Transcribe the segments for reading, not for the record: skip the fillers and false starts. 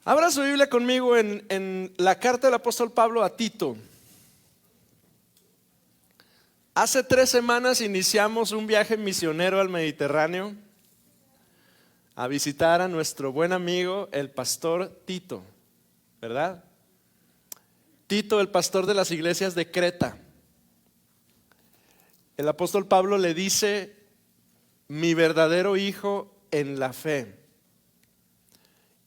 Abra su Biblia conmigo en la carta del apóstol Pablo a Tito. Hace 3 semanas iniciamos un viaje misionero al Mediterráneo a visitar a nuestro buen amigo, el pastor Tito, ¿verdad? Tito, el pastor de las iglesias de Creta. El apóstol Pablo le dice: mi verdadero hijo en la fe.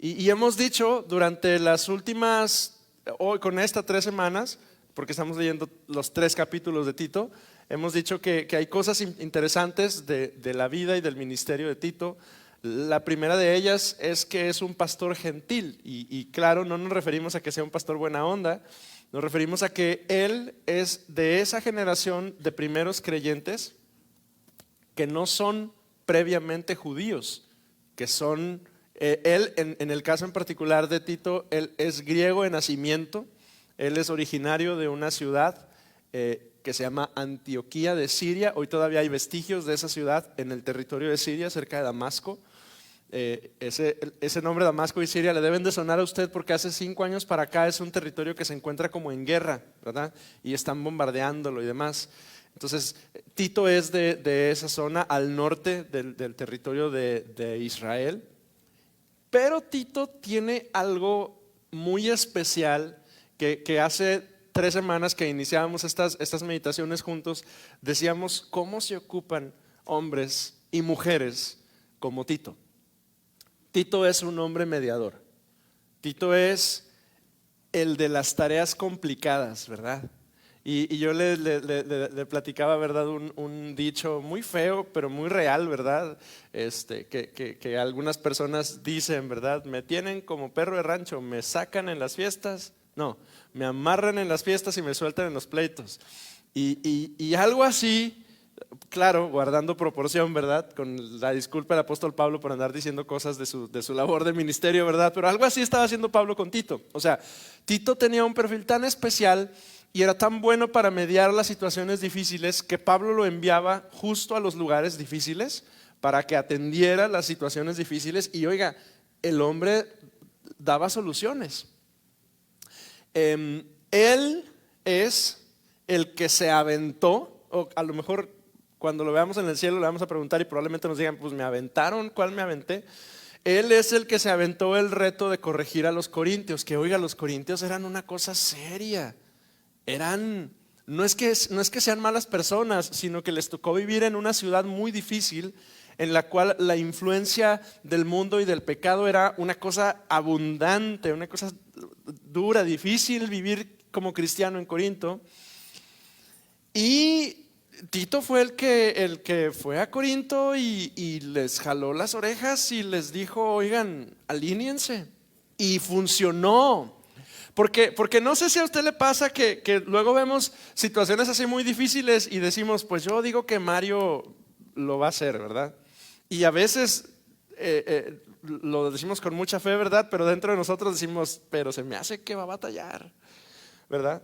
Y hemos dicho durante las últimas, hoy con estas 3 semanas, porque estamos leyendo los 3 capítulos de Tito, hemos dicho que hay cosas interesantes de la vida y del ministerio de Tito. La primera de ellas es que es un pastor gentil y claro, no nos referimos a que sea un pastor buena onda, nos referimos a que él es de esa generación de primeros creyentes que no son previamente judíos, que son, él en el caso en particular de Tito, él es griego de nacimiento, él es originario de una ciudad que se llama Antioquía de Siria. Hoy todavía hay vestigios de esa ciudad en el territorio de Siria, cerca de Damasco. Ese nombre Damasco y Siria le deben de sonar a usted porque hace 5 años para acá es un territorio que se encuentra como en guerra, ¿verdad? Y están bombardeándolo y demás. Entonces Tito es de esa zona al norte del territorio de Israel. Pero Tito tiene algo muy especial que hace 3 semanas que iniciábamos estas meditaciones juntos, decíamos: ¿cómo se ocupan hombres y mujeres como Tito? Tito es un hombre mediador. Tito es el de las tareas complicadas, ¿verdad? Y yo le platicaba, ¿verdad? Un dicho muy feo, pero muy real, ¿verdad? Que algunas personas dicen, ¿verdad? Me tienen como perro de rancho, me sacan en las fiestas, no, me amarran en las fiestas y me sueltan en los pleitos. Y algo así. Claro, guardando proporción, ¿verdad? Con la disculpa del apóstol Pablo por andar diciendo cosas de su labor de ministerio, ¿verdad? Pero algo así estaba haciendo Pablo con Tito. O sea, Tito tenía un perfil tan especial y era tan bueno para mediar las situaciones difíciles que Pablo lo enviaba justo a los lugares difíciles para que atendiera las situaciones difíciles. Y oiga, el hombre daba soluciones. Él es el que se aventó, o a lo mejor cuando lo veamos en el cielo le vamos a preguntar y probablemente nos digan: pues me aventaron, ¿cuál me aventé? Él es el que se aventó el reto de corregir a los corintios. Que oiga, los corintios eran una cosa seria. No es que sean malas personas, sino que les tocó vivir en una ciudad muy difícil en la cual la influencia del mundo y del pecado era una cosa abundante, una cosa dura, difícil vivir como cristiano en Corinto. Y Tito fue el que fue a Corinto y les jaló las orejas y les dijo: oigan, alíñense. Y funcionó. Porque no sé si a usted le pasa que luego vemos situaciones así muy difíciles y decimos: pues yo digo que Mario lo va a hacer, ¿verdad? Y a veces lo decimos con mucha fe, ¿verdad? Pero dentro de nosotros decimos: pero se me hace que va a batallar, ¿verdad?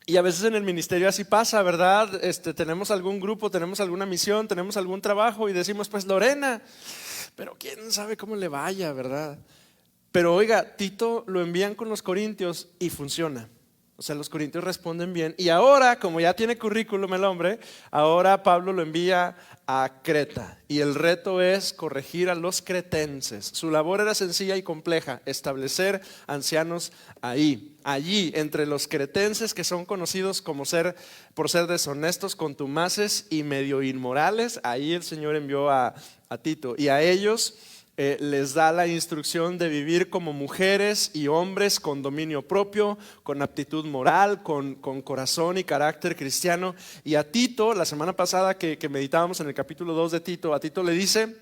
Y a veces en el ministerio así pasa, ¿verdad? Tenemos algún grupo, tenemos alguna misión, tenemos algún trabajo y decimos: pues Lorena, pero quién sabe cómo le vaya, ¿verdad? Pero oiga, Tito lo envían con los corintios y funciona. O sea, los corintios responden bien. Y ahora, como ya tiene currículum el hombre, ahora Pablo lo envía a Creta. Y el reto es corregir a los cretenses. Su labor era sencilla y compleja: establecer ancianos allí, entre los cretenses, que son conocidos por ser deshonestos, contumaces y medio inmorales. Ahí el Señor envió a Tito. Y a ellos les da la instrucción de vivir como mujeres y hombres con dominio propio, con aptitud moral, con corazón y carácter cristiano. Y a Tito, la semana pasada que meditábamos en el capítulo 2 de Tito, a Tito le dice,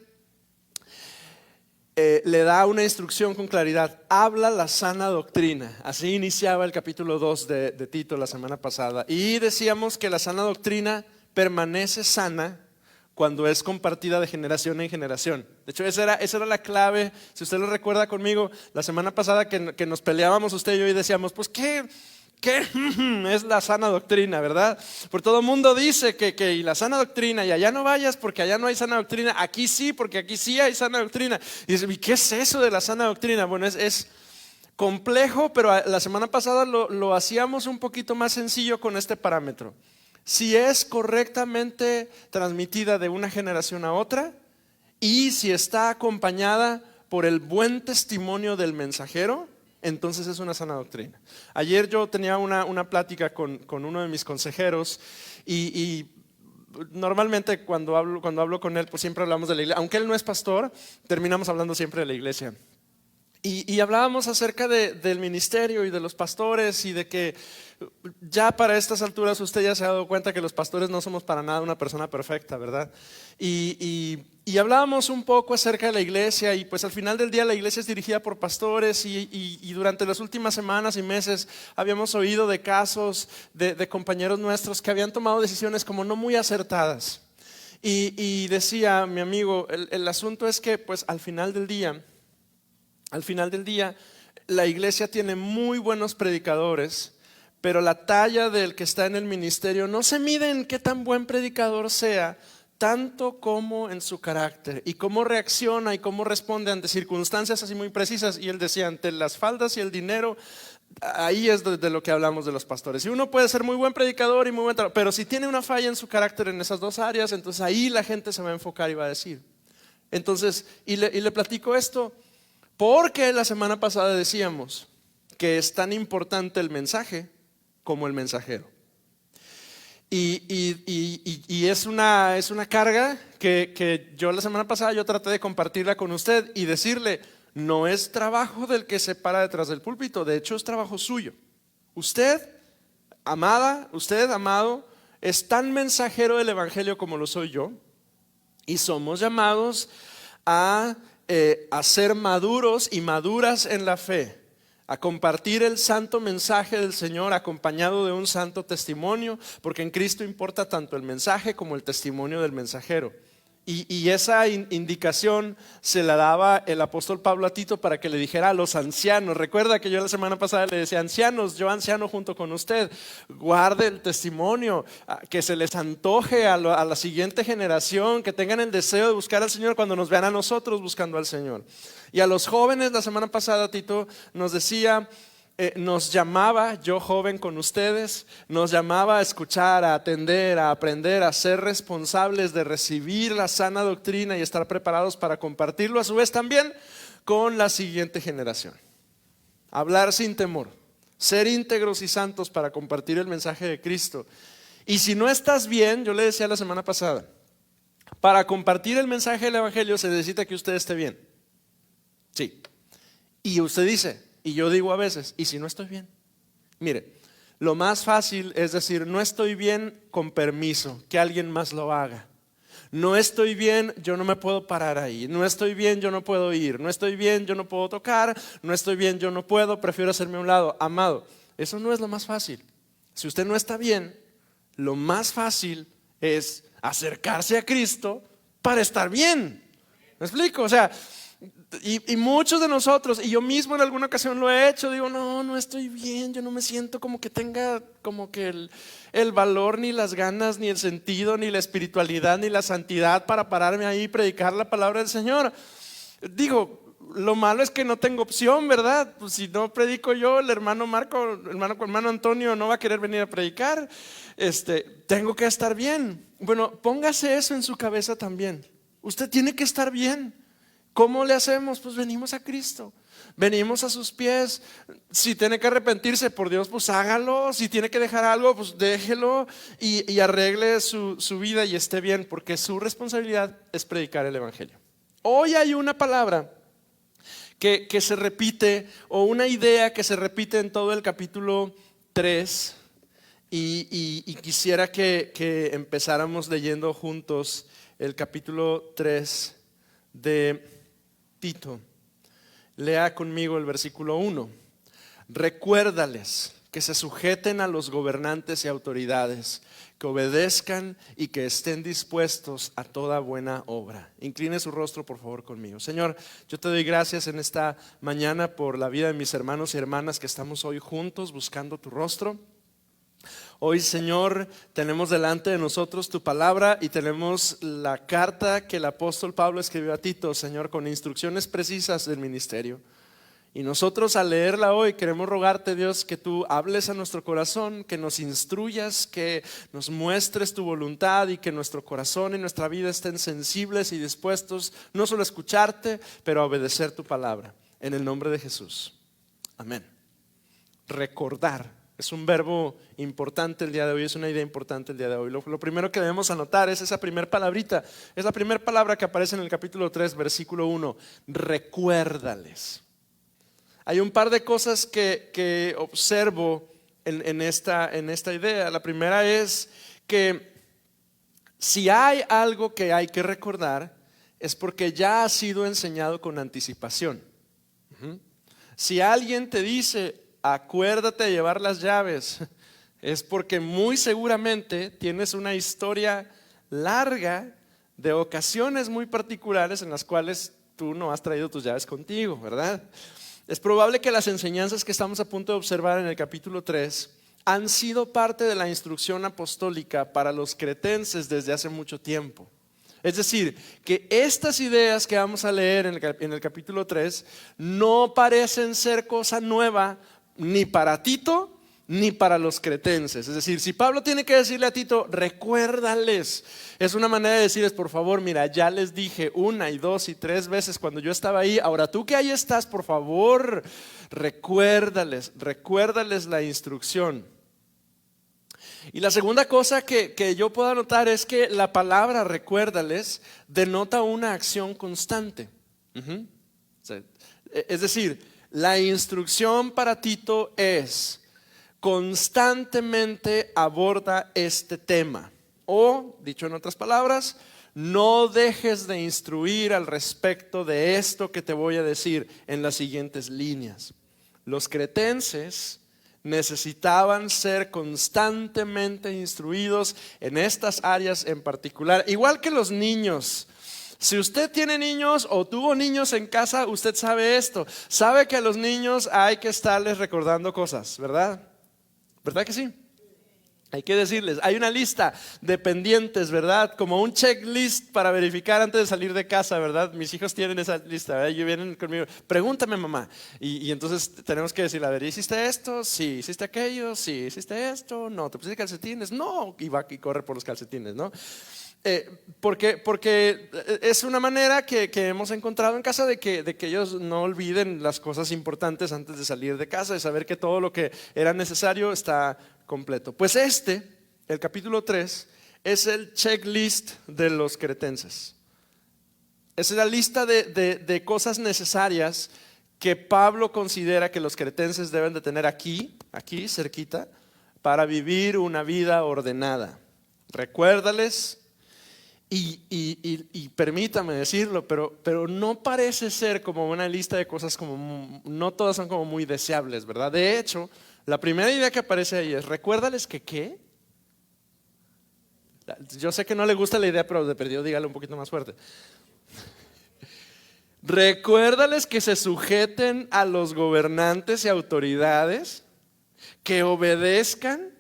le da una instrucción con claridad: habla la sana doctrina. Así iniciaba el capítulo 2 de Tito la semana pasada. Y decíamos que la sana doctrina permanece sana cuando es compartida de generación en generación. De hecho, esa era la clave. Si usted lo recuerda conmigo, la semana pasada que nos peleábamos usted y yo y decíamos: pues ¿qué ¿Qué? Es la sana doctrina, ¿verdad? Por todo el mundo dice que y la sana doctrina, y allá no vayas porque allá no hay sana doctrina, aquí sí, porque aquí sí hay sana doctrina. Y dice, ¿y qué es eso de la sana doctrina? Bueno, es complejo, pero la semana pasada lo hacíamos un poquito más sencillo con este parámetro. Si es correctamente transmitida de una generación a otra y si está acompañada por el buen testimonio del mensajero, entonces es una sana doctrina. Ayer yo tenía una plática con uno de mis consejeros y normalmente cuando hablo con él, pues siempre hablamos de la iglesia. Aunque él no es pastor, terminamos hablando siempre de la iglesia. Y hablábamos acerca del ministerio y de los pastores y de que ya para estas alturas usted ya se ha dado cuenta que los pastores no somos para nada una persona perfecta, ¿verdad? Y hablábamos un poco acerca de la iglesia y pues al final del día la iglesia es dirigida por pastores y durante las últimas semanas y meses habíamos oído de casos de compañeros nuestros que habían tomado decisiones como no muy acertadas. Y decía mi amigo, el asunto es que pues al final del día, la iglesia tiene muy buenos predicadores, pero la talla del que está en el ministerio no se mide en qué tan buen predicador sea, tanto como en su carácter y cómo reacciona y cómo responde ante circunstancias así muy precisas. Y él decía, ante las faldas y el dinero, ahí es de lo que hablamos de los pastores. Y uno puede ser muy buen predicador y muy buen trabajo, pero si tiene una falla en su carácter en esas dos áreas, entonces ahí la gente se va a enfocar y va a decir. Entonces, y le platico esto porque la semana pasada decíamos que es tan importante el mensaje como el mensajero. Y es una carga que yo la semana pasada yo traté de compartirla con usted y decirle, no es trabajo del que se para detrás del púlpito, de hecho es trabajo suyo. Usted, amada, usted, amado, es tan mensajero del evangelio como lo soy yo y somos llamados a ser maduros y maduras en la fe, a compartir el santo mensaje del Señor acompañado de un santo testimonio, porque en Cristo importa tanto el mensaje como el testimonio del mensajero. Y esa indicación se la daba el apóstol Pablo a Tito para que le dijera a los ancianos. Recuerda que yo la semana pasada le decía, ancianos, yo anciano junto con usted, guarde el testimonio, que se les antoje a la siguiente generación, que tengan el deseo de buscar al Señor cuando nos vean a nosotros buscando al Señor. Y a los jóvenes la semana pasada Tito nos decía, nos llamaba, yo joven con ustedes, nos llamaba a escuchar, a atender, a aprender, a ser responsables de recibir la sana doctrina y estar preparados para compartirlo a su vez también con la siguiente generación. Hablar sin temor, ser íntegros y santos para compartir el mensaje de Cristo. Y si no estás bien, yo le decía la semana pasada, para compartir el mensaje del evangelio se necesita que usted esté bien. Sí. Y usted dice, y yo digo a veces, ¿y si no estoy bien? Mire, lo más fácil es decir, no estoy bien con permiso, que alguien más lo haga. No estoy bien, yo no me puedo parar ahí. No estoy bien, yo no puedo ir. No estoy bien, yo no puedo tocar. No estoy bien, yo no puedo, prefiero hacerme a un lado. Amado, eso no es lo más fácil. Si usted no está bien, lo más fácil es acercarse a Cristo para estar bien. ¿Me explico? O sea, y muchos de nosotros, y yo mismo en alguna ocasión lo he hecho, digo, no estoy bien, yo no me siento como que tenga como que el valor, ni las ganas, ni el sentido, ni la espiritualidad, ni la santidad para pararme ahí y predicar la palabra del Señor. Digo, lo malo es que no tengo opción, ¿verdad? Pues si no predico yo, el hermano Marco, hermano Antonio no va a querer venir a predicar. Tengo que estar bien. Bueno, póngase eso en su cabeza también. Usted tiene que estar bien. ¿Cómo le hacemos? Pues venimos a Cristo, venimos a sus pies. Si tiene que arrepentirse, por Dios, pues hágalo. Si tiene que dejar algo, pues déjelo y arregle su vida y esté bien, porque su responsabilidad es predicar el evangelio. Hoy hay una palabra que se repite, o una idea que se repite en todo el capítulo 3, y quisiera que empezáramos leyendo juntos el capítulo 3 de Tito. Lea conmigo el versículo 1. Recuérdales que se sujeten a los gobernantes y autoridades, que obedezcan y que estén dispuestos a toda buena obra. Incline su rostro por favor conmigo. Señor, yo te doy gracias en esta mañana por la vida de mis hermanos y hermanas que estamos hoy juntos buscando tu rostro. Hoy, Señor, tenemos delante de nosotros tu palabra y tenemos la carta que el apóstol Pablo escribió a Tito, Señor, con instrucciones precisas del ministerio. Y nosotros al leerla hoy queremos rogarte, Dios, que tú hables a nuestro corazón, que nos instruyas, que nos muestres tu voluntad y que nuestro corazón y nuestra vida estén sensibles y dispuestos no solo a escucharte, pero a obedecer tu palabra. En el nombre de Jesús. Amén. Recordar es un verbo importante el día de hoy, es una idea importante el día de hoy. Lo primero que debemos anotar es esa primera palabrita, es la primera palabra que aparece en el capítulo 3, versículo 1. Recuérdales. Hay un par de cosas que observo en esta idea. La primera es que si hay algo que hay que recordar es porque ya ha sido enseñado con anticipación. Si alguien te dice, acuérdate de llevar las llaves, es porque muy seguramente tienes una historia larga de ocasiones muy particulares en las cuales tú no has traído tus llaves contigo, ¿verdad? Es probable que las enseñanzas que estamos a punto de observar en el capítulo 3 han sido parte de la instrucción apostólica para los cretenses desde hace mucho tiempo. Es decir, que estas ideas que vamos a leer en el capítulo 3 no parecen ser cosa nueva ni para Tito ni para los cretenses. Es decir, si Pablo tiene que decirle a Tito, recuérdales, es una manera de decirles, por favor, mira, ya les dije 1 y 2 y 3 veces cuando yo estaba ahí, ahora tú que ahí estás, por favor, recuérdales la instrucción. Y la segunda cosa que yo puedo anotar es que la palabra recuérdales denota una acción constante. Es decir, la instrucción para Tito es constantemente aborda este tema. O, dicho en otras palabras, no dejes de instruir al respecto de esto que te voy a decir en las siguientes líneas. Los cretenses necesitaban ser constantemente instruidos en estas áreas en particular, igual que los niños. Si usted tiene niños o tuvo niños en casa, usted sabe esto. Sabe que a los niños hay que estarles recordando cosas, ¿verdad? ¿Verdad que sí? Hay que decirles, hay una lista de pendientes, ¿verdad? Como un checklist para verificar antes de salir de casa, ¿verdad? Mis hijos tienen esa lista, ¿verdad? Ellos vienen conmigo, pregúntame mamá. Y entonces tenemos que decirle, a ver, ¿hiciste esto? Sí. ¿Hiciste aquello? Sí. ¿Hiciste esto? No. ¿Te pusiste calcetines? No. Y va y corre por los calcetines, ¿no? Porque es una manera que hemos encontrado en casa de que ellos no olviden las cosas importantes antes de salir de casa, de saber que todo lo que era necesario está completo. Pues el capítulo 3, es el checklist de los cretenses. Es la lista de cosas necesarias que Pablo considera que los cretenses deben de tener aquí cerquita, para vivir una vida ordenada. Recuérdales. Y permítame decirlo, pero no parece ser como una lista de cosas como, no todas son como muy deseables, ¿verdad? De hecho, la primera idea que aparece ahí es, recuérdales que ¿qué? Yo sé que no le gusta la idea, pero de perdido dígale un poquito más fuerte. Recuérdales que se sujeten a los gobernantes y autoridades, que obedezcan,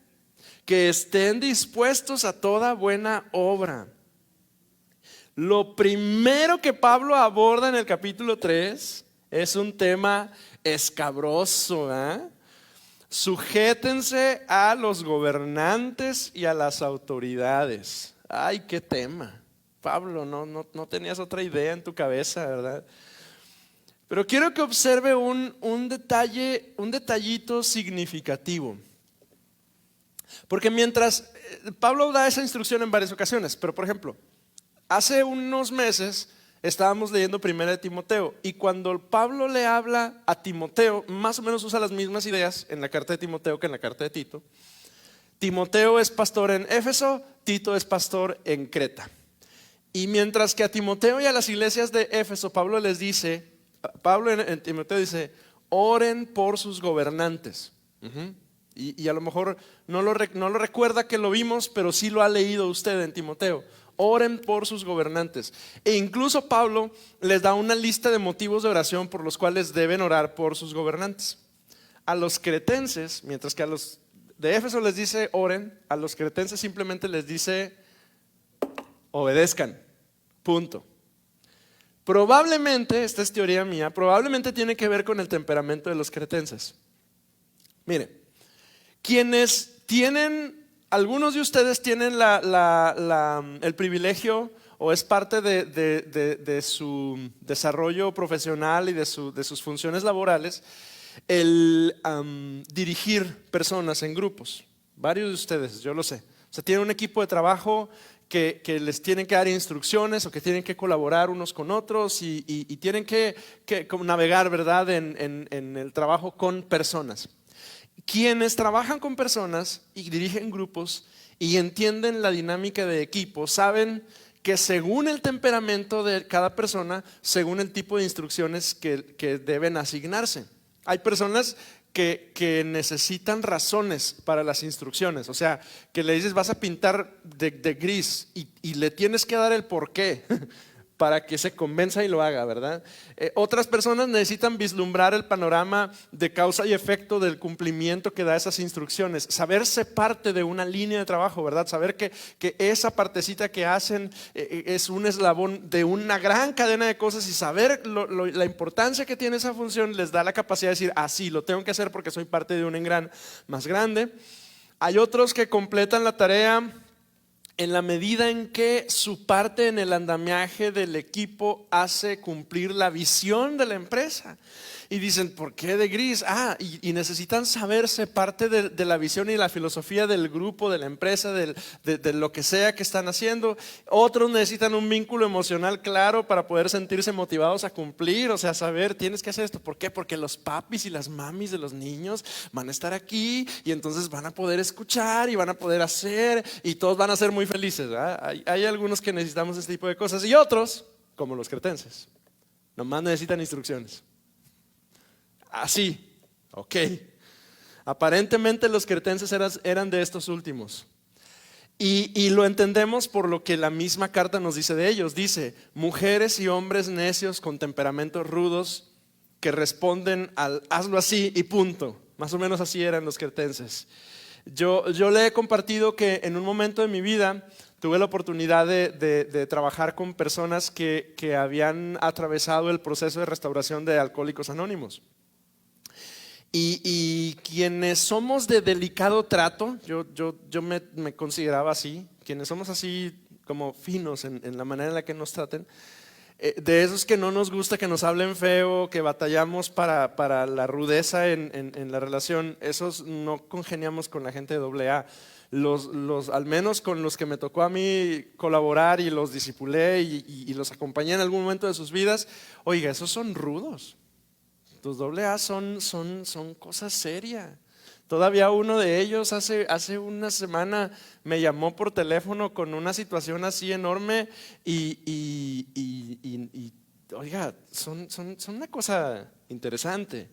que estén dispuestos a toda buena obra. Lo primero que Pablo aborda en el capítulo 3 es un tema escabroso, ¿eh? Sujétense a los gobernantes y a las autoridades. Ay, qué tema. Pablo, no tenías otra idea en tu cabeza, ¿verdad? Pero quiero que observe un detallito significativo. Porque mientras Pablo da esa instrucción en varias ocasiones, pero por ejemplo, hace unos meses estábamos leyendo Primera de Timoteo, y cuando Pablo le habla a Timoteo, más o menos usa las mismas ideas en la carta de Timoteo que en la carta de Tito. Timoteo es pastor en Éfeso, Tito es pastor en Creta. Y mientras que a Timoteo y a las iglesias de Éfeso, Pablo en Timoteo dice, oren por sus gobernantes. Y a lo mejor no lo recuerda que lo vimos, pero sí lo ha leído usted en Timoteo. Oren por sus gobernantes. E incluso Pablo les da una lista de motivos de oración por los cuales deben orar por sus gobernantes. A los cretenses, mientras que a los de Éfeso les dice oren, a los cretenses simplemente les dice obedezcan. Punto. Probablemente, esta es teoría mía, probablemente tiene que ver con el temperamento de los cretenses. Mire, algunos de ustedes tienen el privilegio o es parte de su desarrollo profesional y de sus funciones laborales el dirigir personas en grupos. Varios de ustedes, yo lo sé. O sea, tienen un equipo de trabajo que les tienen que dar instrucciones o que tienen que colaborar unos con otros y tienen que navegar, ¿verdad?, en el trabajo con personas. Quienes trabajan con personas y dirigen grupos y entienden la dinámica de equipo, saben que según el temperamento de cada persona, según el tipo de instrucciones que deben asignarse. Hay personas que necesitan razones para las instrucciones, o sea, que le dices vas a pintar de gris y le tienes que dar el porqué para que se convenza y lo haga, ¿verdad? Otras personas necesitan vislumbrar el panorama de causa y efecto del cumplimiento que da esas instrucciones, saberse parte de una línea de trabajo, ¿verdad? Saber que esa partecita que hacen es un eslabón de una gran cadena de cosas y saber la importancia que tiene esa función les da la capacidad de decir, sí, lo tengo que hacer porque soy parte de un engrán más grande. Hay otros que completan la tarea en la medida en que su parte en el andamiaje del equipo hace cumplir la visión de la empresa. Y dicen, ¿por qué de gris? Y necesitan saberse parte de la visión y la filosofía del grupo, de la empresa, de lo que sea que están haciendo. Otros necesitan un vínculo emocional claro para poder sentirse motivados a cumplir, o sea, saber, tienes que hacer esto. ¿Por qué? Porque los papis y las mamis de los niños van a estar aquí y entonces van a poder escuchar y van a poder hacer y todos van a ser muy felices, ¿verdad? Hay algunos que necesitamos este tipo de cosas y otros, como los cretenses, nomás necesitan instrucciones. Así, ok. Aparentemente los cretenses eran de estos últimos. Y lo entendemos por lo que la misma carta nos dice de ellos. Dice, mujeres y hombres necios con temperamentos rudos que responden al hazlo así y punto. Más o menos así eran los cretenses. Yo le he compartido que en un momento de mi vida tuve la oportunidad de trabajar con personas que habían atravesado el proceso de restauración de Alcohólicos Anónimos. Y quienes somos de delicado trato, yo me consideraba así, quienes somos así como finos en la manera en la que nos traten, de esos que no nos gusta que nos hablen feo, que batallamos para la rudeza en la relación, esos no congeniamos con la gente de AA. Al menos con los que me tocó a mí colaborar y los discipulé y los acompañé en algún momento de sus vidas, oiga, esos son rudos. Los AA son cosas serias. Todavía uno de ellos hace una semana me llamó por teléfono con una situación así enorme y oiga, son una cosa interesante.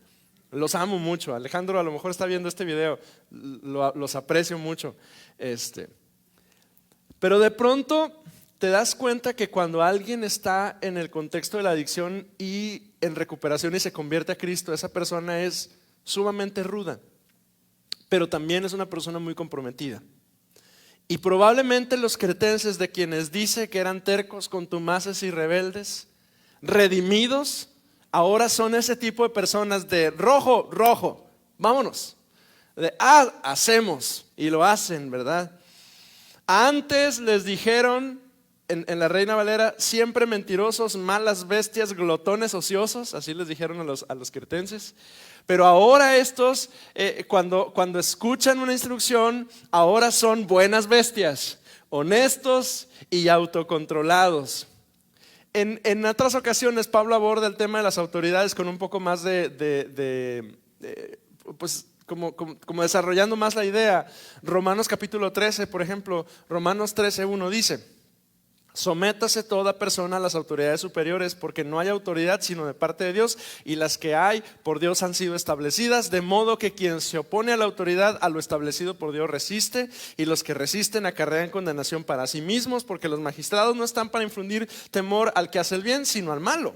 Los amo mucho. Alejandro a lo mejor está viendo este video, los aprecio mucho. Pero de pronto te das cuenta que cuando alguien está en el contexto de la adicción y en recuperación y se convierte a Cristo, esa persona es sumamente ruda, pero también es una persona muy comprometida. Y probablemente los cretenses, de quienes dice que eran tercos, contumaces y rebeldes, redimidos, ahora son ese tipo de personas de rojo, rojo, vámonos, de hacemos, y lo hacen, ¿verdad? Antes les dijeron en la Reina Valera, siempre mentirosos, malas bestias, glotones, ociosos, así les dijeron a los cretenses. Pero ahora estos, cuando escuchan una instrucción, ahora son buenas bestias, honestos y autocontrolados. En otras ocasiones Pablo aborda el tema de las autoridades con un poco más pues como desarrollando más la idea. Romanos capítulo 13, por ejemplo, Romanos 13:1 dice: Sométase toda persona a las autoridades superiores, porque no hay autoridad sino de parte de Dios, y las que hay por Dios han sido establecidas, de modo que quien se opone a la autoridad, a lo establecido por Dios resiste, y los que resisten acarrean condenación para sí mismos, porque los magistrados no están para infundir temor al que hace el bien, sino al malo.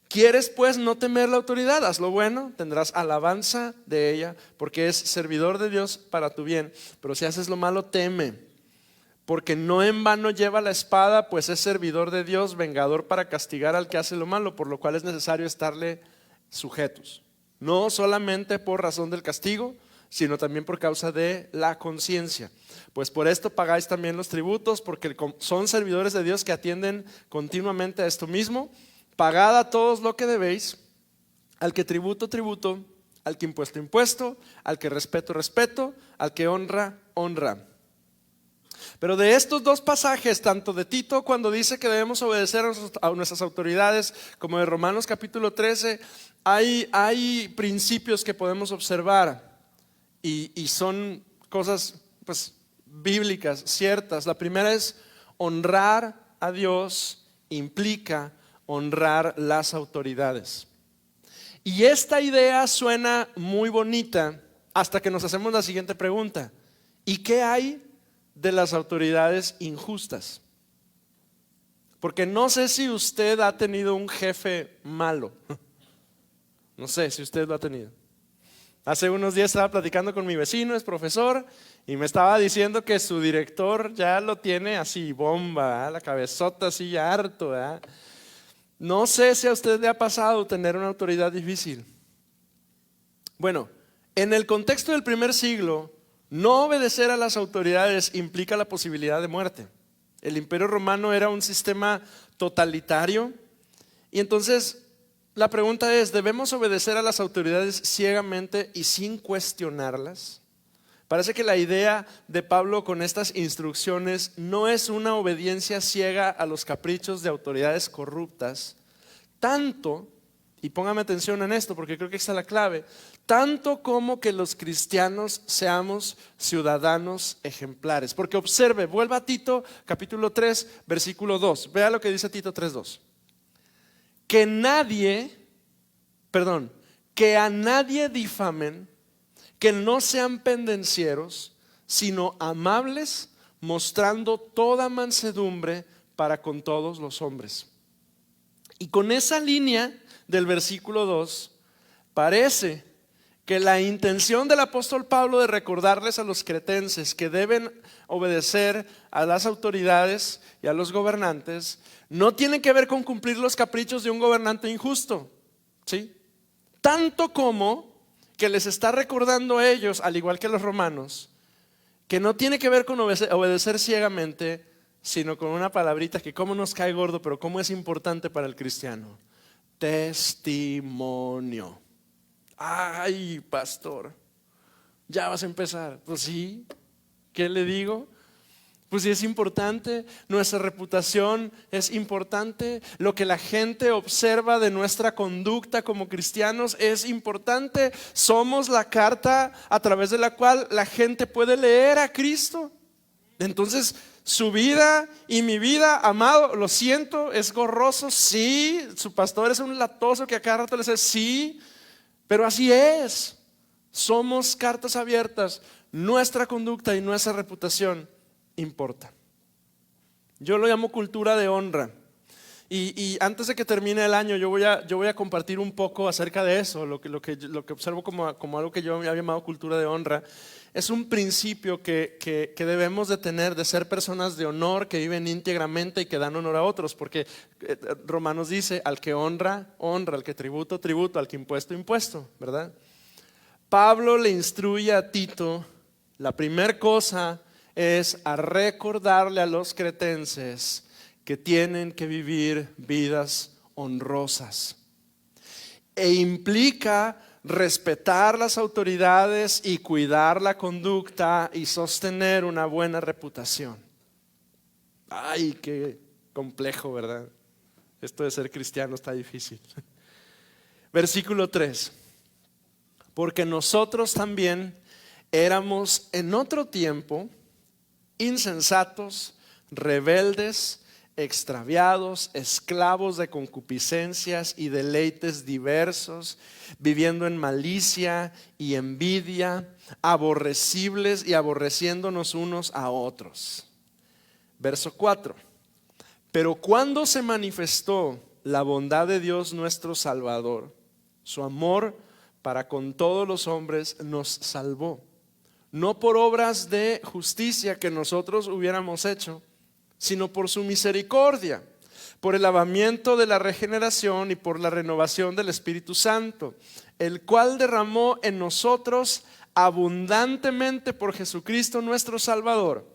¿Quieres pues no temer la autoridad? Haz lo bueno, tendrás alabanza de ella, porque es servidor de Dios para tu bien. Pero si haces lo malo, teme, porque no en vano lleva la espada, pues es servidor de Dios, vengador para castigar al que hace lo malo, por lo cual es necesario estarle sujetos. No solamente por razón del castigo, sino también por causa de la conciencia. Pues por esto pagáis también los tributos, porque son servidores de Dios que atienden continuamente a esto mismo. Pagad a todos lo que debéis, al que tributo, tributo, al que impuesto, impuesto, al que respeto, respeto, al que honra, honra. Pero de estos dos pasajes, tanto de Tito cuando dice que debemos obedecer a nuestras autoridades, como de Romanos capítulo 13, hay principios que podemos observar y son cosas pues bíblicas, ciertas. La primera es honrar a Dios implica honrar las autoridades. Y esta idea suena muy bonita hasta que nos hacemos la siguiente pregunta: ¿y qué hay de las autoridades injustas? Porque no sé si usted ha tenido un jefe malo. No sé si usted lo ha tenido. Hace unos días estaba platicando con mi vecino, es profesor, y me estaba diciendo que su director ya lo tiene así, bomba, la cabezota así ya harto. No sé si a usted le ha pasado tener una autoridad difícil. Bueno, en el contexto del primer siglo, no obedecer a las autoridades implica la posibilidad de muerte. El Imperio Romano era un sistema totalitario, y entonces la pregunta es: ¿debemos obedecer a las autoridades ciegamente y sin cuestionarlas? Parece que la idea de Pablo con estas instrucciones no es una obediencia ciega a los caprichos de autoridades corruptas, tanto, y póngame atención en esto porque creo que esta es la clave, tanto como que los cristianos seamos ciudadanos ejemplares. Porque observe, vuelva a Tito capítulo 3 versículo 2, vea lo que dice Tito 3:2. Que a nadie difamen, que no sean pendencieros, sino amables, mostrando toda mansedumbre para con todos los hombres. Y con esa línea del versículo 2, parece que la intención del apóstol Pablo de recordarles a los cretenses que deben obedecer a las autoridades y a los gobernantes no tiene que ver con cumplir los caprichos de un gobernante injusto, ¿sí? Tanto como que les está recordando a ellos, al igual que a los romanos, que no tiene que ver con obedecer ciegamente, sino con una palabrita que cómo nos cae gordo, pero cómo es importante para el cristiano: testimonio. Ay, pastor, ya vas a empezar. Pues sí, ¿qué le digo? Pues sí, es importante, nuestra reputación es importante, lo que la gente observa de nuestra conducta como cristianos es importante. Somos la carta a través de la cual la gente puede leer a Cristo. Entonces, su vida y mi vida, amado, lo siento, es gorroso, sí. Su pastor es un latoso que a cada rato le dice sí, pero así es. Somos cartas abiertas, nuestra conducta y nuestra reputación importa. Yo lo llamo cultura de honra. Y antes de que termine el año yo voy a compartir un poco acerca de eso. Lo que observo como algo que yo había llamado cultura de honra es un principio que debemos de tener, de ser personas de honor, que viven íntegramente y que dan honor a otros. Porque Romanos dice: al que honra, honra; al que tributo, tributo; al que impuesto, impuesto, ¿verdad? Pablo le instruye a Tito, la primera cosa es a recordarle a los cretenses que tienen que vivir vidas honrosas. E implica respetar las autoridades y cuidar la conducta y sostener una buena reputación. Ay, qué complejo, ¿verdad? Esto de ser cristiano está difícil. Versículo 3. Porque nosotros también éramos en otro tiempo insensatos, rebeldes, extraviados, esclavos de concupiscencias y deleites diversos, viviendo en malicia y envidia, aborrecibles y aborreciéndonos unos a otros. Verso 4. Pero cuando se manifestó la bondad de Dios nuestro Salvador, su amor para con todos los hombres nos salvó, no por obras de justicia que nosotros hubiéramos hecho, sino por su misericordia, por el lavamiento de la regeneración y por la renovación del Espíritu Santo, el cual derramó en nosotros abundantemente por Jesucristo nuestro Salvador,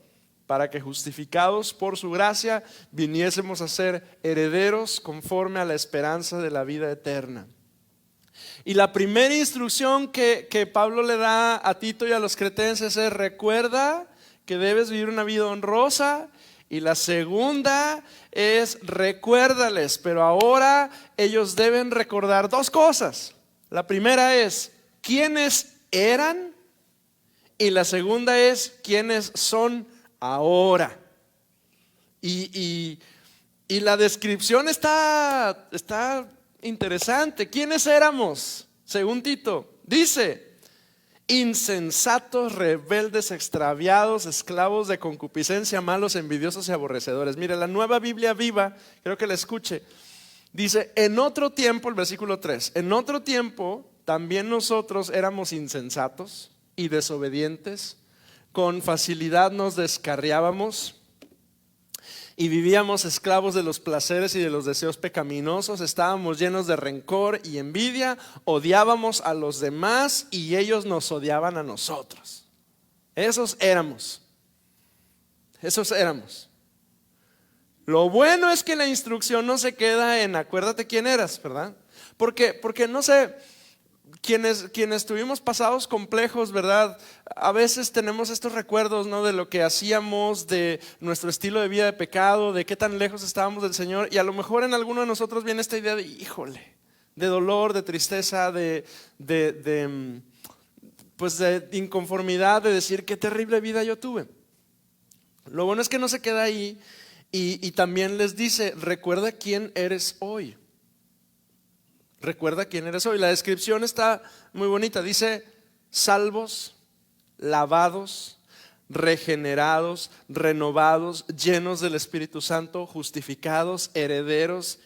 para que justificados por su gracia viniésemos a ser herederos conforme a la esperanza de la vida eterna. Y la primera instrucción que Pablo le da a Tito y a los cretenses es: recuerda que debes vivir una vida honrosa. Y la segunda es: recuérdales, pero ahora ellos deben recordar dos cosas. La primera es quiénes eran, y la segunda es quiénes son ahora. Y la descripción está interesante. ¿Quiénes éramos? Según Tito, dice: insensatos, rebeldes, extraviados, esclavos de concupiscencia, malos, envidiosos y aborrecedores. Mire, la Nueva Biblia Viva, creo que la escuche, dice: en otro tiempo, el versículo 3, en otro tiempo también nosotros éramos insensatos y desobedientes, con facilidad nos descarriábamos y vivíamos esclavos de los placeres y de los deseos pecaminosos. Estábamos llenos de rencor y envidia, odiábamos a los demás y ellos nos odiaban a nosotros. Esos éramos. Lo bueno es que la instrucción no se queda en acuérdate quién eras, ¿verdad? Porque no sé, quienes tuvimos pasados complejos, ¿verdad? A veces tenemos estos recuerdos, ¿no? De lo que hacíamos, de nuestro estilo de vida de pecado, de qué tan lejos estábamos del Señor. Y a lo mejor en alguno de nosotros viene esta idea de híjole, de dolor, de tristeza, de inconformidad, de decir qué terrible vida yo tuve. Lo bueno es que no se queda ahí y también les dice: recuerda quién eres hoy. Recuerda quién eres hoy. La descripción está muy bonita. Dice: salvos, lavados, regenerados, renovados, llenos del Espíritu Santo, justificados, herederos.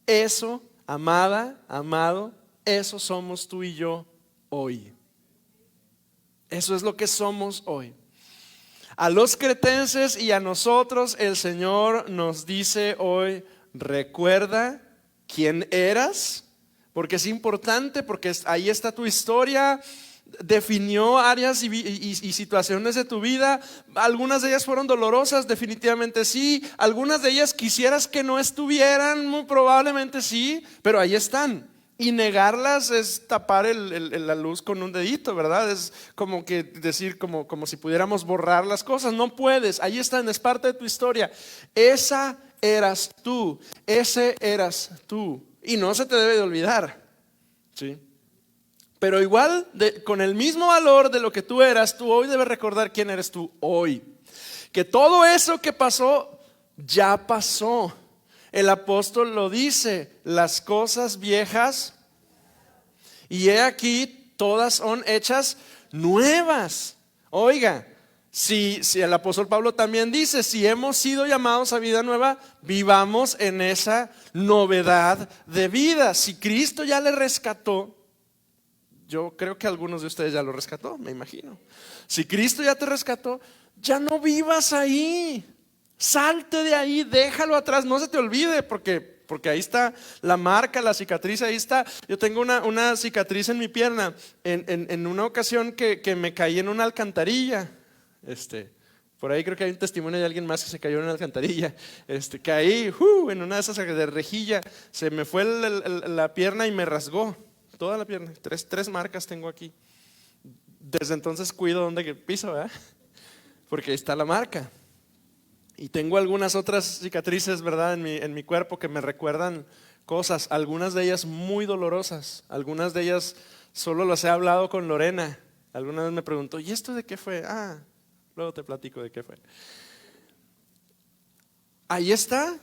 Eso, amada, amado, eso somos tú y yo hoy. Eso es lo que somos hoy. A los cretenses y a nosotros el Señor nos dice hoy: recuerda quién eras. Porque es importante, porque ahí está tu historia, definió áreas y situaciones de tu vida. Algunas de ellas fueron dolorosas, definitivamente sí. Algunas de ellas quisieras que no estuvieran, muy probablemente sí, pero ahí están. Y negarlas es tapar la luz con un dedito, ¿verdad? Es como que decir, como si pudiéramos borrar las cosas. No puedes, ahí están, es parte de tu historia. Esa eras tú, ese eras tú. Y no se te debe de olvidar, ¿sí? Pero igual, con el mismo valor de lo que tú eras, tú hoy debes recordar quién eres tú hoy. Que todo eso que pasó, ya pasó. El apóstol lo dice: las cosas viejas, y he aquí, todas son hechas nuevas. Oiga, si el apóstol Pablo también dice: si hemos sido llamados a vida nueva, vivamos en esa novedad de vida. Si Cristo ya le rescató, yo creo que algunos de ustedes ya lo rescató, me imagino. Si Cristo ya te rescató, ya no vivas ahí. Salte de ahí, déjalo atrás, no se te olvide, porque ahí está la marca, la cicatriz, ahí está. Yo tengo una cicatriz en mi pierna en una ocasión que me caí en una alcantarilla. Por ahí creo que hay un testimonio de alguien más que se cayó en una alcantarilla. Caí en una de esas de rejilla, se me fue la pierna y me rasgó toda la pierna. Tres marcas tengo aquí. Desde entonces cuido donde piso, ¿verdad? Porque ahí está la marca. Y tengo algunas otras cicatrices, ¿verdad? En mi cuerpo que me recuerdan cosas, algunas de ellas muy dolorosas, algunas de ellas solo las he hablado con Lorena. Alguna vez me preguntó: ¿y esto de qué fue? Luego te platico de qué fue. Ahí está,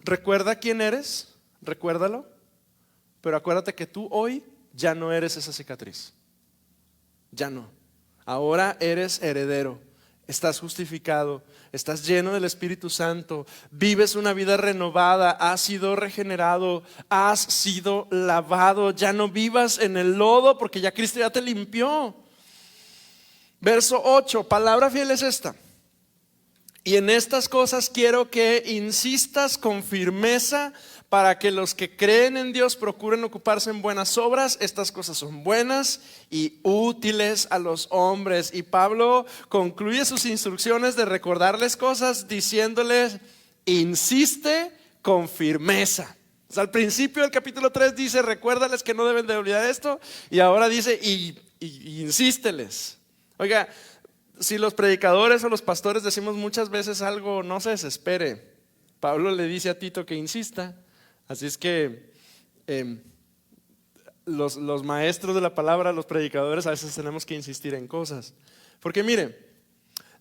recuerda quién eres, recuérdalo, pero acuérdate que tú hoy ya no eres esa cicatriz. Ya no. Ahora eres heredero, estás justificado, estás lleno del Espíritu Santo, vives una vida renovada, has sido regenerado, has sido lavado, ya no vivas en el lodo porque ya Cristo ya te limpió. Verso 8, palabra fiel es esta: y en estas cosas quiero que insistas con firmeza, para que los que creen en Dios procuren ocuparse en buenas obras. Estas cosas son buenas y útiles a los hombres. Y Pablo concluye sus instrucciones de recordarles cosas diciéndoles: insiste con firmeza. O sea, al principio del capítulo 3 dice: recuérdales que no deben de olvidar esto. Y ahora dice: y insísteles. Oiga, si los predicadores o los pastores decimos muchas veces algo, no se desespere. Pablo le dice a Tito que insista. Así es que los maestros de la palabra, los predicadores, a veces tenemos que insistir en cosas. Porque mire,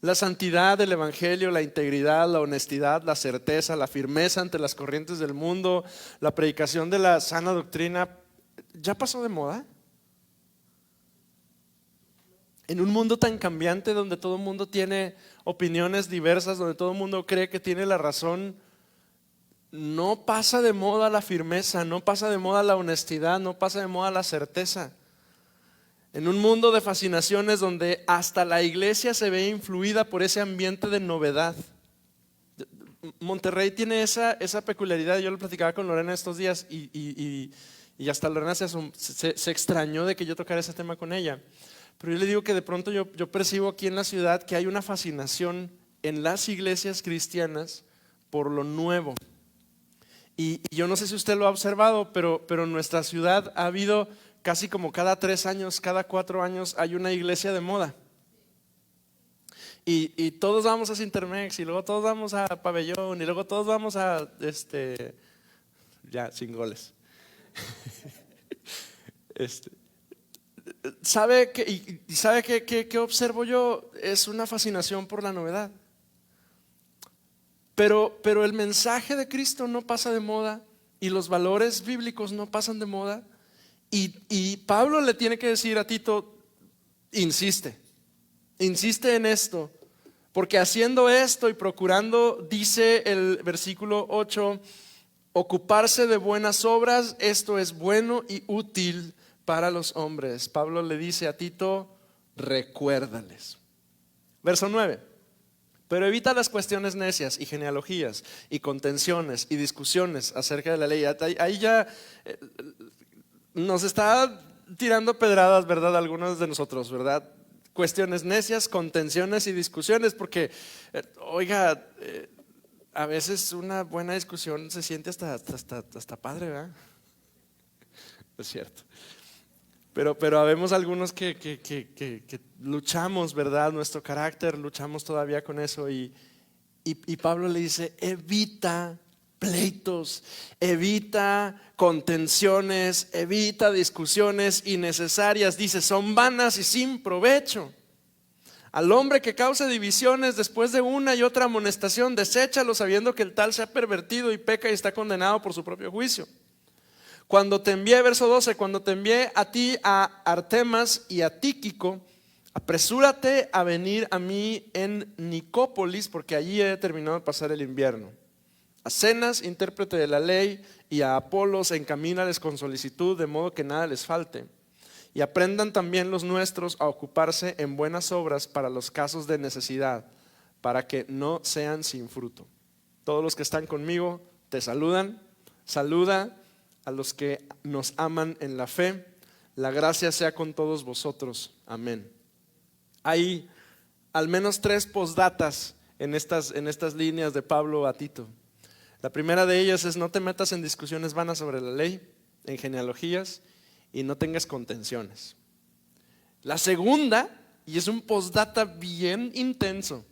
la santidad del evangelio, la integridad, la honestidad, la certeza, la firmeza ante las corrientes del mundo, la predicación de la sana doctrina, ¿ya pasó de moda? En un mundo tan cambiante, donde todo el mundo tiene opiniones diversas, donde todo el mundo cree que tiene la razón, no pasa de moda la firmeza, no pasa de moda la honestidad, no pasa de moda la certeza. En un mundo de fascinaciones donde hasta la iglesia se ve influida por ese ambiente de novedad. Monterrey tiene esa peculiaridad. Yo lo platicaba con Lorena estos días y hasta Lorena se extrañó de que yo tocara ese tema con ella. Pero yo le digo que de pronto yo percibo aquí en la ciudad que hay una fascinación en las iglesias cristianas por lo nuevo. Y yo no sé si usted lo ha observado, pero en nuestra ciudad ha habido casi como cada 3 años, cada 4 años hay una iglesia de moda. Y todos vamos a Cintermex, y luego todos vamos a Pabellón, y luego todos vamos a ya, sin goles. ¿Sabe qué observo yo? Es una fascinación por la novedad. Pero el mensaje de Cristo no pasa de moda, y los valores bíblicos no pasan de moda. Y Pablo le tiene que decir a Tito: insiste en esto, porque haciendo esto y procurando, dice el versículo 8, ocuparse de buenas obras, esto es bueno y útil para los hombres. Pablo le dice a Tito: recuérdales. Verso 9: pero evita las cuestiones necias y genealogías y contenciones y discusiones acerca de la ley. Ahí ya nos está tirando pedradas, ¿verdad? Algunos de nosotros, ¿verdad? Cuestiones necias, contenciones y discusiones, porque, oiga, a veces una buena discusión se siente hasta padre, ¿verdad? Es cierto. Pero habemos algunos que luchamos, ¿verdad? Nuestro carácter, luchamos todavía con eso. Y Pablo le dice: evita pleitos, evita contenciones, evita discusiones innecesarias. Dice: son vanas y sin provecho. Al hombre que cause divisiones después de una y otra amonestación, deséchalo, sabiendo que el tal se ha pervertido y peca y está condenado por su propio juicio. Cuando te envié, verso 12, cuando te envié a ti, a Artemas y a Tíquico, apresúrate a venir a mí en Nicópolis, porque allí he determinado pasar el invierno. A Zenas, intérprete de la ley, y a Apolos encamínales con solicitud, de modo que nada les falte. Y aprendan también los nuestros a ocuparse en buenas obras para los casos de necesidad, para que no sean sin fruto. Todos los que están conmigo te saludan. Saluda a los que nos aman en la fe. La gracia sea con todos vosotros. Amén. Hay al menos 3 postdatas en estas líneas de Pablo a Tito. La primera de ellas es: no te metas en discusiones vanas sobre la ley, en genealogías, y no tengas contenciones. La segunda, y es un postdata bien intenso: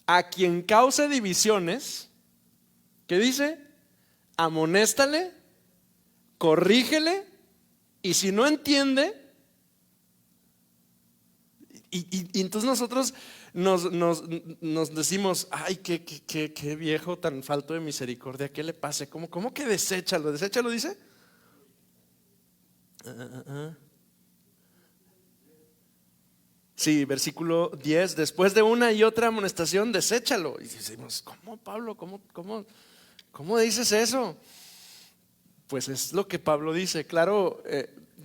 a quien cause divisiones, ¿qué dice? Amonéstale, corrígele, y si no entiende, Y entonces nosotros nos decimos, ay, qué viejo tan falto de misericordia, ¿qué le pase? ¿Cómo que deséchalo? ¿Deséchalo dice? Sí, versículo 10, después de una y otra amonestación, deséchalo. Y decimos, ¿cómo, Pablo? ¿Cómo dices eso? Pues es lo que Pablo dice. Claro,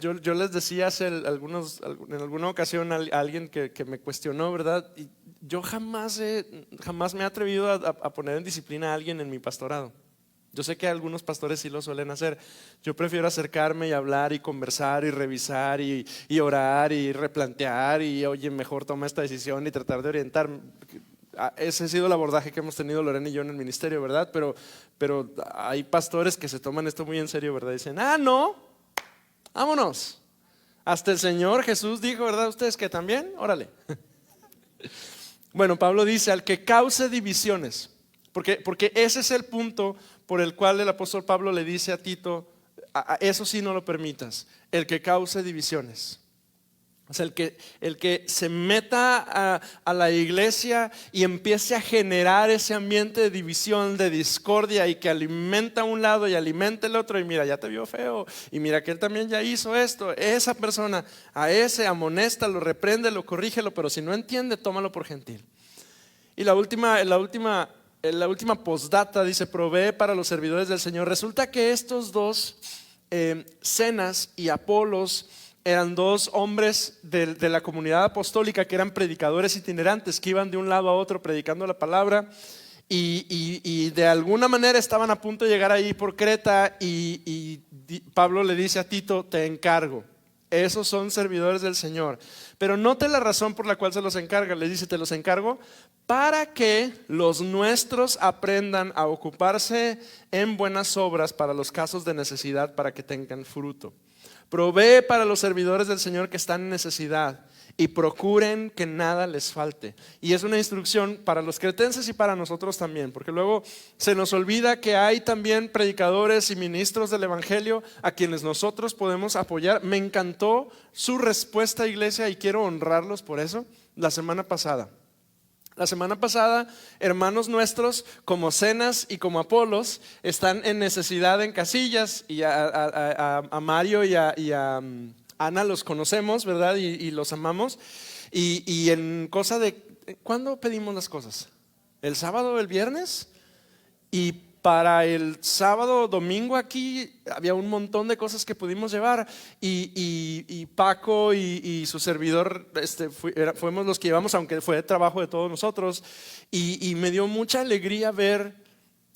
yo les decía en alguna ocasión a alguien que me cuestionó, ¿verdad? Y yo jamás me he atrevido a poner en disciplina a alguien en mi pastorado. Yo sé que algunos pastores sí lo suelen hacer. Yo prefiero acercarme y hablar y conversar y revisar y orar y replantear y oye, mejor toma esta decisión y tratar de orientar. Ese ha sido el abordaje que hemos tenido Lorena y yo en el ministerio, ¿verdad? Pero hay pastores que se toman esto muy en serio, ¿verdad? Dicen, no, vámonos. Hasta el Señor Jesús dijo, ¿verdad? Ustedes que también, órale. Bueno, Pablo dice, al que cause divisiones, porque ese es el punto por el cual el apóstol Pablo le dice a Tito, eso sí no lo permitas, el que cause divisiones. O sea, el que se meta a la iglesia y empiece a generar ese ambiente de división, de discordia y que alimenta a un lado y alimenta el otro y mira, ya te vio feo y mira que él también ya hizo esto. Esa persona, a ese amonéstalo, repréndelo, corrígelo, pero si no entiende, tómalo por gentil. Y la última postdata dice, provee para los servidores del Señor. Resulta que estos dos, Zenas y Apolos, eran dos hombres de la comunidad apostólica que eran predicadores itinerantes, que iban de un lado a otro predicando la palabra y de alguna manera estaban a punto de llegar ahí por Creta y Pablo le dice a Tito, te encargo. Esos son servidores del Señor. Pero note la razón por la cual se los encarga. Les dice, te los encargo para que los nuestros aprendan a ocuparse en buenas obras para los casos de necesidad, para que tengan fruto. Provee para los servidores del Señor que están en necesidad y procuren que nada les falte. Y es una instrucción para los cretenses y para nosotros también, porque luego se nos olvida que hay también predicadores y ministros del evangelio a quienes nosotros podemos apoyar. Me encantó su respuesta, iglesia, y quiero honrarlos por eso. La semana pasada, hermanos nuestros como Zenas y como Apolos están en necesidad en casillas y a Mario y a Ana los conocemos, ¿verdad? Y los amamos. Y en cosa de, ¿cuándo pedimos las cosas? ¿El sábado o el viernes? Y para el sábado, domingo aquí había un montón de cosas que pudimos llevar y Paco y su servidor fuimos los que llevamos, aunque fue trabajo de todos nosotros y me dio mucha alegría ver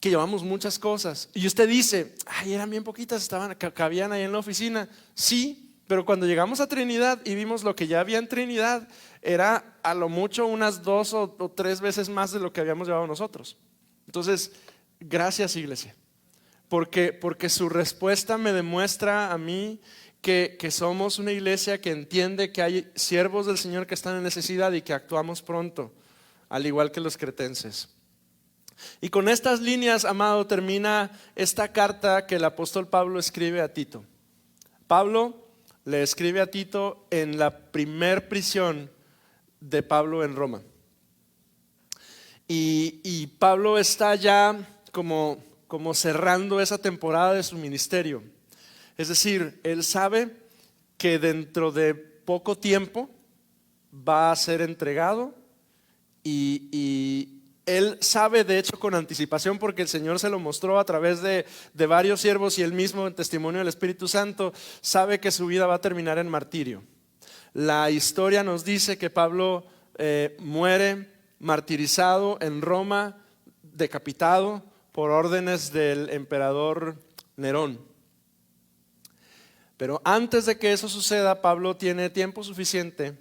que llevamos muchas cosas. Y usted dice, ay, eran bien poquitas, cabían ahí en la oficina. Sí, pero cuando llegamos a Trinidad y vimos lo que ya había en Trinidad, era a lo mucho unas 2 o 3 veces más de lo que habíamos llevado nosotros. Entonces, gracias, iglesia, porque su respuesta me demuestra a mí que somos una iglesia que entiende que hay siervos del Señor que están en necesidad y que actuamos pronto, al igual que los cretenses. Y con estas líneas, amado, termina esta carta que el apóstol Pablo escribe a Tito. Pablo le escribe a Tito en la primer prisión de Pablo en Roma. Y Pablo está ya como cerrando esa temporada de su ministerio. Es decir, él sabe que dentro de poco tiempo va a ser entregado y él sabe, de hecho, con anticipación, porque el Señor se lo mostró a través de varios siervos y él mismo en testimonio del Espíritu Santo, sabe que su vida va a terminar en martirio. La historia nos dice que Pablo muere martirizado en Roma, decapitado por órdenes del emperador Nerón. Pero antes de que eso suceda, Pablo tiene tiempo suficiente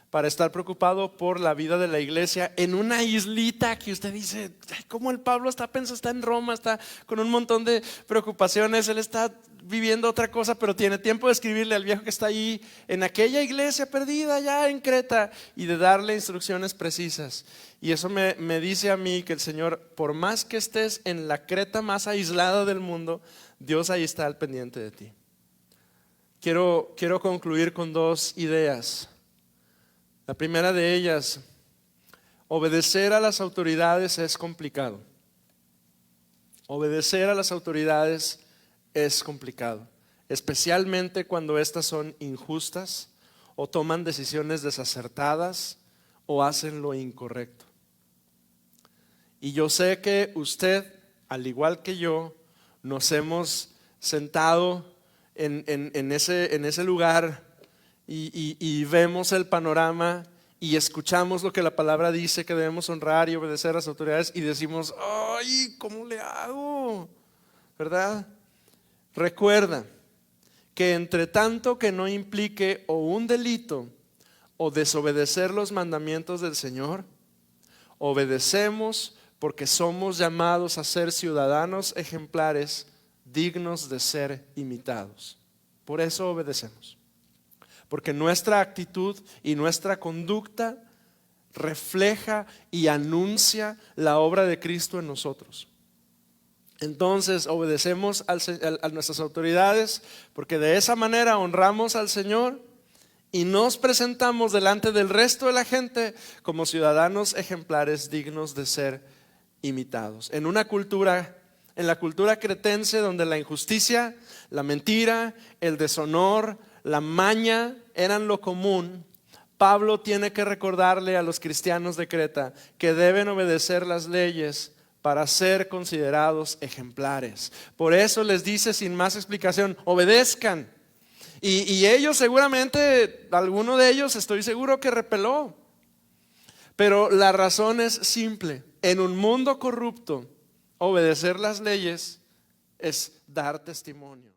para estar preocupado por la vida de la iglesia en una islita que usted dice, ¿cómo el Pablo está en Roma, está con un montón de preocupaciones, él está viviendo otra cosa, pero tiene tiempo de escribirle al viejo que está ahí en aquella iglesia perdida allá en Creta y de darle instrucciones precisas? Y eso me dice a mí que el Señor, por más que estés en la Creta más aislada del mundo, Dios ahí está al pendiente de ti. Quiero concluir con 2 ideas. La primera de ellas, obedecer a las autoridades es complicado. Obedecer a las autoridades es complicado, especialmente cuando éstas son injustas o toman decisiones desacertadas o hacen lo incorrecto. Y yo sé que usted, al igual que yo, nos hemos sentado en ese lugar y vemos el panorama y escuchamos lo que la palabra dice, que debemos honrar y obedecer a las autoridades, y decimos, ay, ¿cómo le hago? ¿Verdad? Recuerda que entre tanto que no implique o un delito o desobedecer los mandamientos del Señor, obedecemos porque somos llamados a ser ciudadanos ejemplares dignos de ser imitados. Por eso obedecemos. Porque nuestra actitud y nuestra conducta refleja y anuncia la obra de Cristo en nosotros. Entonces obedecemos a nuestras autoridades, porque de esa manera honramos al Señor y nos presentamos delante del resto de la gente como ciudadanos ejemplares dignos de ser imitados. En la cultura cretense, donde la injusticia, la mentira, el deshonor, la maña eran lo común, Pablo tiene que recordarle a los cristianos de Creta que deben obedecer las leyes para ser considerados ejemplares. Por eso les dice sin más explicación, obedezcan. Y ellos seguramente, alguno de ellos estoy seguro que repeló. Pero la razón es simple. En un mundo corrupto, obedecer las leyes es dar testimonio.